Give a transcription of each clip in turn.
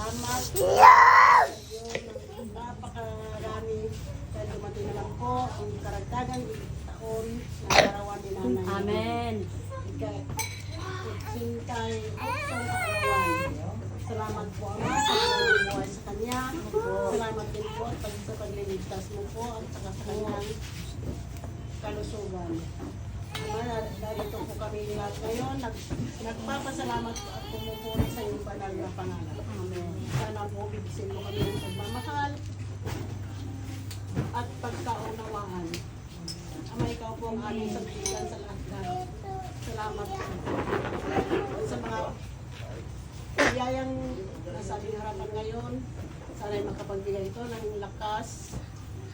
salamat. Napakarami. Kaya dumating na lang po ang karagdagan taon na karawan ni nanay. Amen. Sintay, uksong kaarawan. Salamat po Ama sa pagbubuhay sa kanya. Salamat din po sa pagliligtas mo po at saka sa kanyang kalusugan. Ama, narito po kami lahat ngayon. Nagpapasalamat po at pumupuri sa iyong banal na pangalan. Amen. Sana po bigsin mo kami ng pagmamahal at pagkaunawaan. Ama, ikaw po ang aming sabihan sa lahat. Salamat po sa mga biyayang nasa aming harapan ngayon. Sana'y makapagbigay ito ng lakas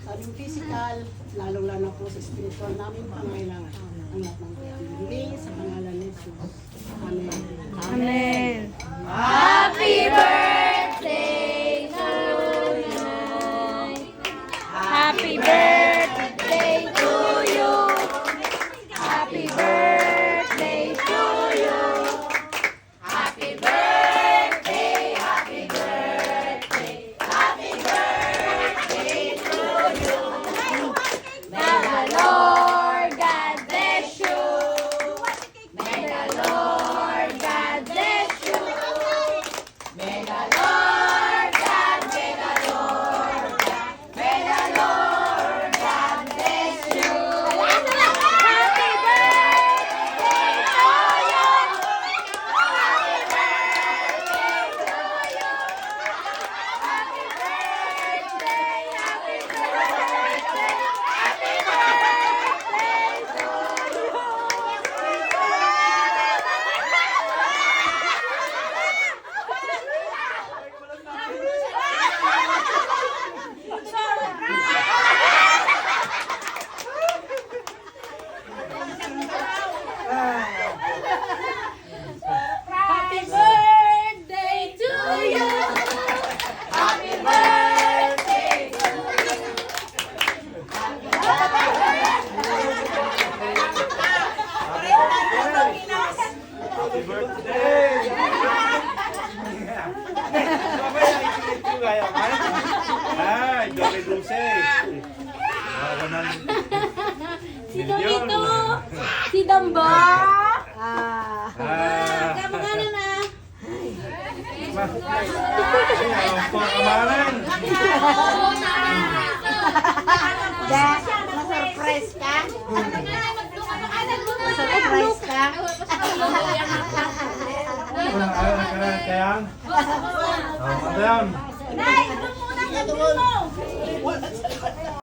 sa aming physical, lalong-lalo po sa spiritual namin pangailangan. Ang lahat ng pagkakiling sa pangalan ni Jesus. Amen. Amen. Happy birthday to you. Happy birthday to you. Happy birthday to you. Happy birthday, happy birthday, happy birthday to you. May the Lord God bless you. May the Lord God bless you. May the Lord God, may the Lord God, may the Lord God bless you. Happy birthday to you. Happy birthday to you. Happy birthday, happy birthday, happy birthday to Happy birthday to you. Happy birthday to you. Happy birthday! Ay, Joey Dulce. Sino dito? Si Damba? Kamagana na. Kamalan. Ma-surprise ka? Ma-surprise ka? Kaya? Kaya? Nay, ano muna ang mo?